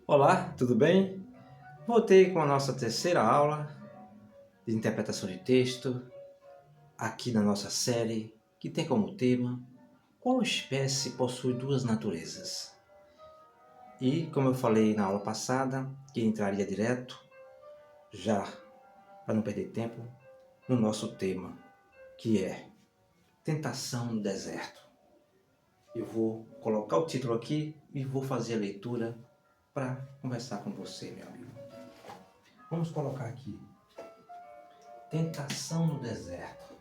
Olá, tudo bem? Voltei com a nossa terceira aula de interpretação de texto, aqui na nossa série, que tem como tema qual espécie possui duas naturezas? E, como eu falei na aula passada, que entraria direto, já para não perder tempo, no nosso tema, que é Tentação no Deserto. Eu vou colocar o título aqui e vou fazer a leitura para conversar com você, meu amigo. Vamos colocar aqui Tentação no Deserto.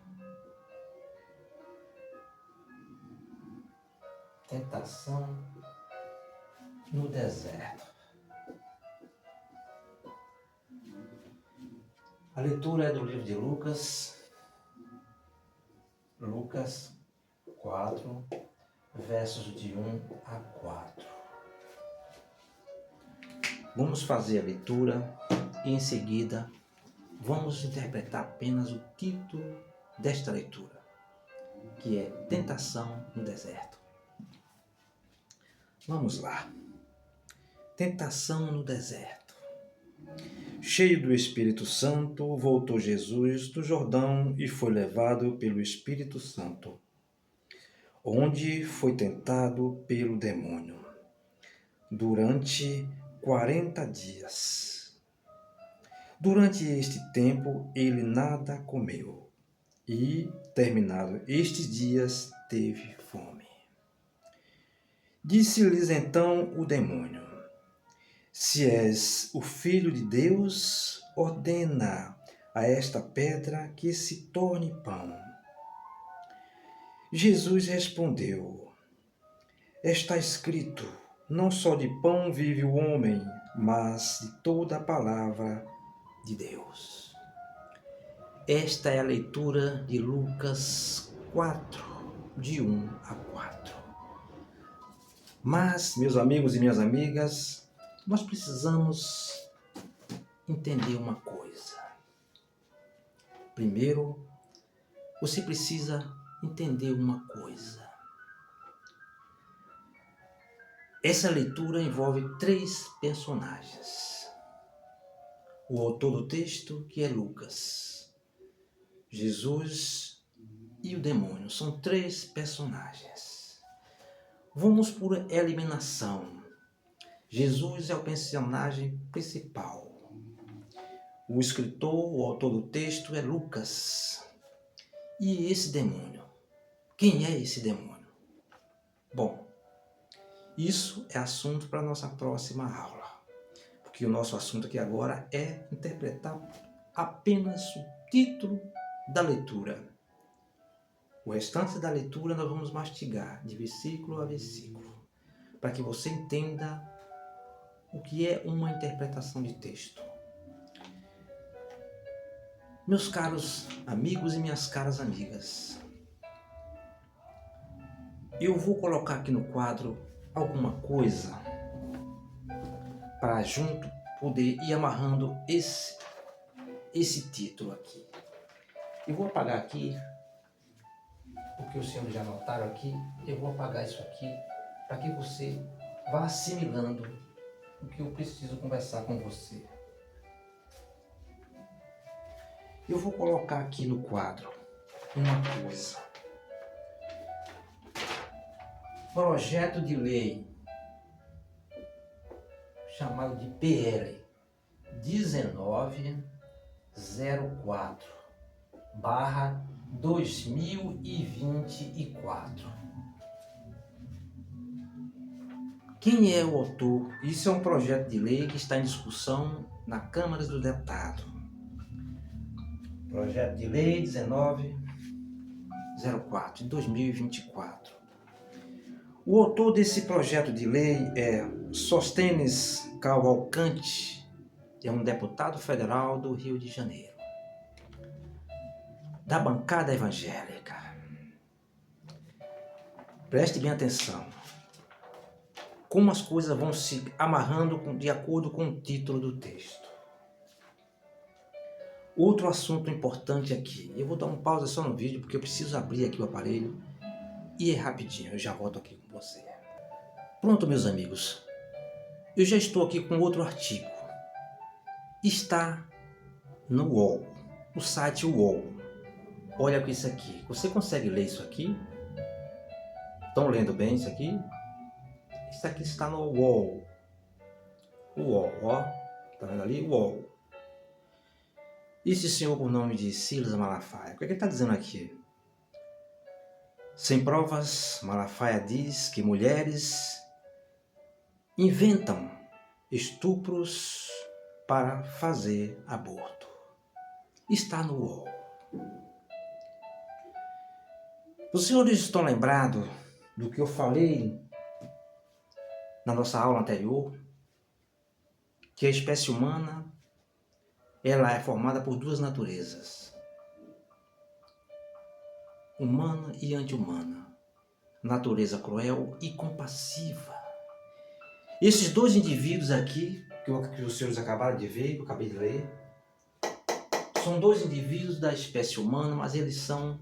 Tentação no Deserto. A leitura é do livro de Lucas 4, versos de 1 a 4. Vamos fazer a leitura e em seguida vamos interpretar apenas o título desta leitura, que é Tentação no Deserto. Vamos lá. Tentação no Deserto. Cheio do Espírito Santo, voltou Jesus do Jordão e foi levado pelo Espírito Santo, onde foi tentado pelo demônio, durante 40 dias. Durante este tempo, ele nada comeu, e, terminado estes dias, teve fome. Disse-lhes então o demônio: Se és o Filho de Deus, ordena a esta pedra que se torne pão. Jesus respondeu: Está escrito, não só de pão vive o homem, mas de toda a palavra de Deus. Esta é a leitura de Lucas 4, de 1 a 4. Mas, meus amigos e minhas amigas, nós precisamos entender uma coisa. Primeiro, você precisa entender uma coisa. Essa leitura envolve 3 personagens. O autor do texto, que é Lucas, Jesus e o demônio, são 3 personagens. Vamos por eliminação. Jesus é o personagem principal. O escritor, o autor do texto é Lucas. E esse demônio? Quem é esse demônio? Bom, isso é assunto para a nossa próxima aula, porque o nosso assunto aqui agora é interpretar apenas o título da leitura. O restante da leitura nós vamos mastigar de versículo a versículo, para que você entenda o que é uma interpretação de texto. Meus caros amigos e minhas caras amigas, eu vou colocar aqui no quadro alguma coisa para junto poder ir amarrando esse título aqui. Eu vou apagar aqui, porque os senhores já anotaram aqui, eu vou apagar isso aqui para que você vá assimilando o que eu preciso conversar com você. Eu vou colocar aqui no quadro uma coisa. Projeto de lei, chamado de PL 1904/2024. Quem é o autor? Isso é um projeto de lei que está em discussão na Câmara dos Deputados. Projeto de lei 1904 de 2024. O autor desse projeto de lei é Sóstenes Cavalcante, é um deputado federal do Rio de Janeiro, da bancada evangélica. Preste bem atenção. Como as coisas vão se amarrando de acordo com o título do texto. Outro assunto importante aqui. Eu vou dar uma pausa só no vídeo, porque eu preciso abrir aqui o aparelho. E é rapidinho, eu já volto aqui com você. Pronto, meus amigos. Eu já estou aqui com outro artigo. Está no UOL, no site UOL. Olha com isso aqui. Você consegue ler isso aqui? Estão lendo bem isso aqui? Isso aqui está no UOL. UOL, ó. Tá vendo ali? UOL. Esse senhor por nome de Silas Malafaia. O que ele está dizendo aqui? Sem provas, Malafaia diz que mulheres inventam estupros para fazer aborto. Está no UOL. Os senhores estão lembrados do que eu falei na nossa aula anterior? Que a espécie humana ela é formada por duas naturezas, humana e anti-humana, natureza cruel e compassiva. Esses dois indivíduos aqui, que os senhores acabaram de ver, que eu acabei de ler, são dois indivíduos da espécie humana, mas eles são,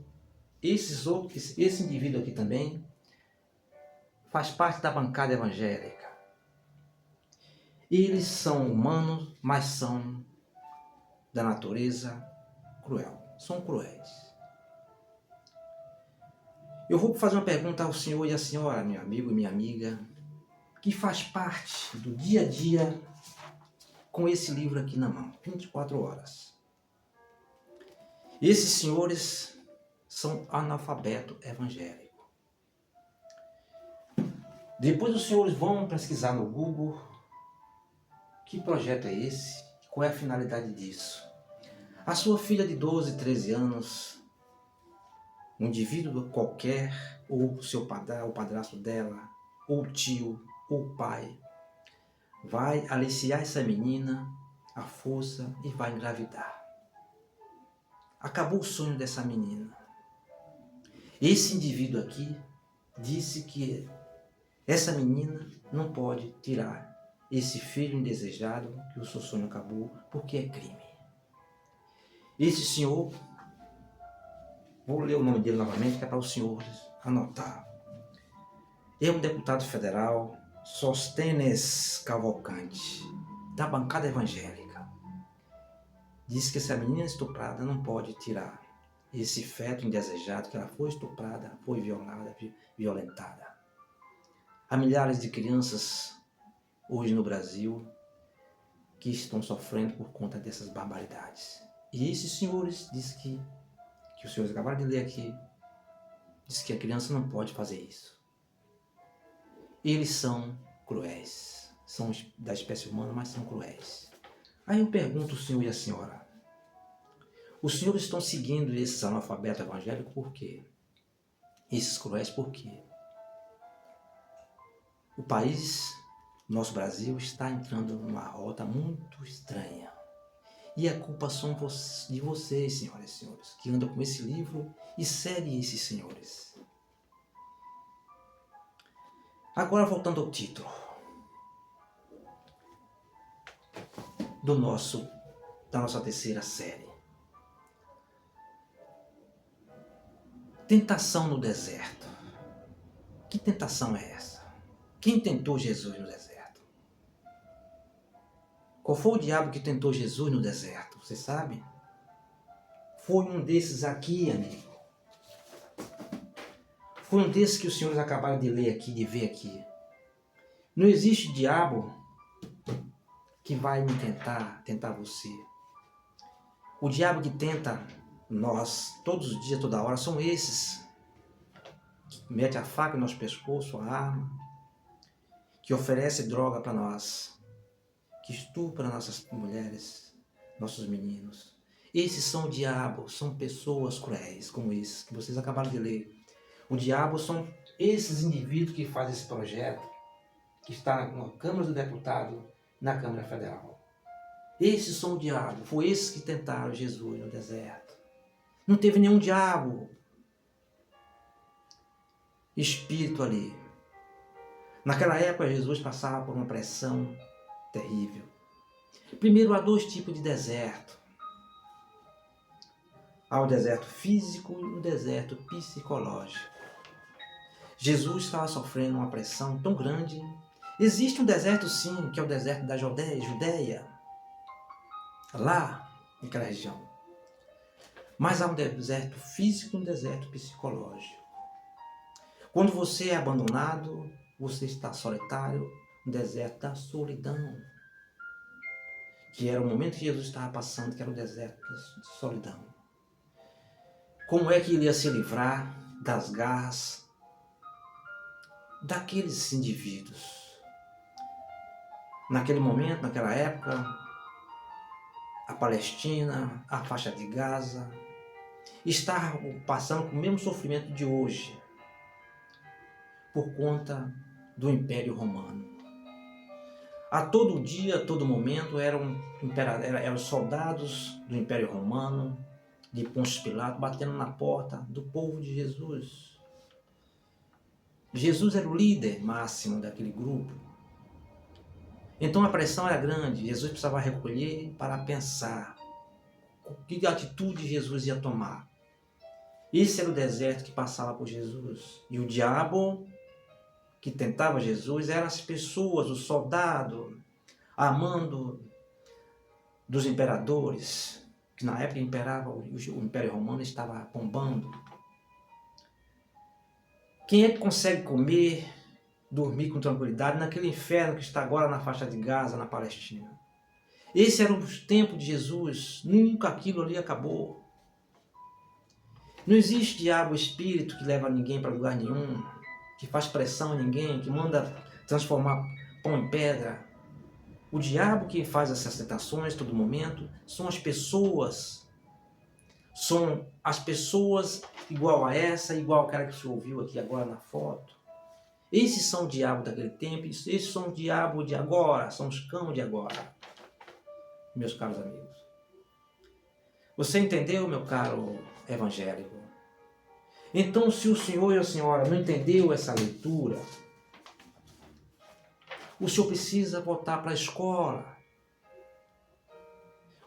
esse indivíduo aqui também faz parte da bancada evangélica. Eles são humanos, mas são da natureza cruel. São cruéis. Eu vou fazer uma pergunta ao senhor e à senhora, meu amigo e minha amiga, que faz parte do dia a dia com esse livro aqui na mão, 24 horas. Esses senhores são analfabeto evangélico. Depois os senhores vão pesquisar no Google que projeto é esse, qual é a finalidade disso. A sua filha de 12, 13 anos, um indivíduo qualquer, ou o padrasto dela, ou o tio, ou o pai, vai aliciar essa menina à força e vai engravidar. Acabou o sonho dessa menina. Esse indivíduo aqui disse que essa menina não pode tirar esse filho indesejado, que o seu sonho acabou, porque é crime. Esse senhor, vou ler o nome dele novamente, que é para os senhores anotar. É um deputado federal, Sóstenes Cavalcante, da bancada evangélica. Diz que essa menina estuprada não pode tirar esse feto indesejado, que ela foi estuprada, foi violada, violentada. Há milhares de crianças hoje no Brasil que estão sofrendo por conta dessas barbaridades. E esses senhores dizem que os senhores acabaram de ler aqui, diz que a criança não pode fazer isso. Eles são cruéis, são da espécie humana, mas são cruéis. Aí eu pergunto ao senhor e à senhora, os senhores estão seguindo esses analfabetos evangélicos por quê? Esses cruéis por quê? O país, nosso Brasil, está entrando numa rota muito estranha. E a culpa são de vocês, senhoras e senhores, que andam com esse livro e seguem esses senhores. Agora voltando ao título da nossa terceira série. Tentação no deserto. Que tentação é essa? Quem tentou Jesus no deserto? Qual foi o diabo que tentou Jesus no deserto? Você sabe? Foi um desses aqui, amigo. Foi um desses que os senhores acabaram de ler aqui, de ver aqui. Não existe diabo que vai me tentar você. O diabo que tenta nós, todos os dias, toda hora, são esses. Que mete a faca no nosso pescoço, a arma, que oferece droga para nós, que estupra nossas mulheres, nossos meninos. Esses são o diabo, são pessoas cruéis, como esses que vocês acabaram de ler. O diabo são esses indivíduos que fazem esse projeto, que está na Câmara do Deputado, na Câmara Federal. Esses são o diabo, foi esses que tentaram Jesus no deserto. Não teve nenhum diabo, espírito ali. Naquela época, Jesus passava por uma pressão terrível. Primeiro, há dois tipos de deserto. Há o deserto físico e o deserto psicológico. Jesus estava sofrendo uma pressão tão grande, Existe um deserto sim, que é o deserto da Judéia, lá naquela região. Mas há um deserto físico e um deserto psicológico. Quando você é abandonado, você está solitário, no deserto da solidão. Que era o momento que Jesus estava passando, que era o deserto da solidão. Como é que ele ia se livrar das garras daqueles indivíduos? Naquele momento, naquela época, a Palestina, a faixa de Gaza, estavam passando com o mesmo sofrimento de hoje, por conta do Império Romano. A todo dia, a todo momento, eram soldados do Império Romano, de Pôncio Pilato, batendo na porta do povo de Jesus. Jesus era o líder máximo daquele grupo. Então a pressão era grande, Jesus precisava recolher para pensar que atitude Jesus ia tomar. Esse era o deserto que passava por Jesus. E o diabo que tentava Jesus eram as pessoas, o soldado, a mando dos imperadores, que na época imperava, o Império Romano estava bombando. Quem é que consegue comer, dormir com tranquilidade naquele inferno que está agora na faixa de Gaza, na Palestina? Esse era o tempo de Jesus, nunca aquilo ali acabou. Não existe diabo espírito que leva ninguém para lugar nenhum, que faz pressão em ninguém, que manda transformar pão em pedra. O diabo que faz essas tentações todo momento são as pessoas. São as pessoas igual a essa, igual aquela que você ouviu aqui agora na foto. Esses são o diabo daquele tempo, esses são o diabo de agora, são os cães de agora, meus caros amigos. Você entendeu, meu caro evangélico? Então, se o senhor e a senhora não entendeu essa leitura, o senhor precisa voltar para a escola.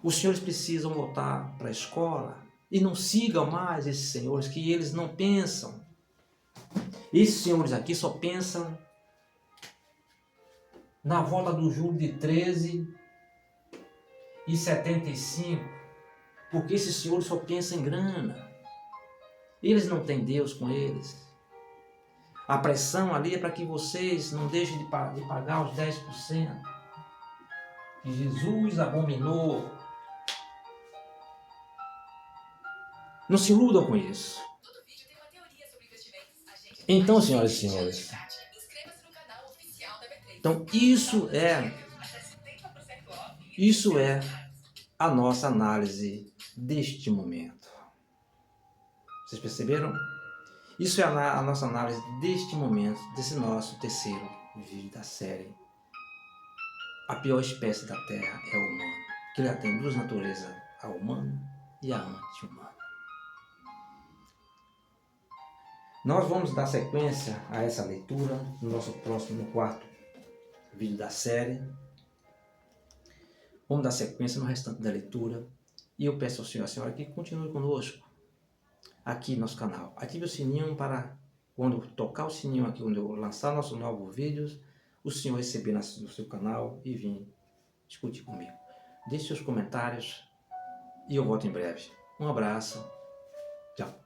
Os senhores precisam voltar para a escola e não sigam mais esses senhores que eles não pensam. Esses senhores aqui só pensam na volta do julho de 13 e 75, porque esses senhores só pensam em grana. Eles não têm Deus com eles. A pressão ali é para que vocês não deixem de pagar os 10%. Que Jesus abominou. Não se iludam com isso. Então, senhoras e senhores, então isso é a nossa análise deste momento. Vocês perceberam? Isso é a nossa análise deste momento, desse nosso terceiro vídeo da série. A pior espécie da Terra é o humano, que ela tem duas naturezas, a humana e a anti-humana. Nós vamos dar sequência a essa leitura no nosso próximo, quarto vídeo da série. Vamos dar sequência no restante da leitura. E eu peço ao senhor e à senhora que continue conosco aqui no nosso canal. Ative o sininho para quando tocar o sininho aqui, quando eu lançar nossos novos vídeos, o senhor receber no seu canal e vir discutir comigo. Deixe seus comentários e eu volto em breve. Um abraço. Tchau.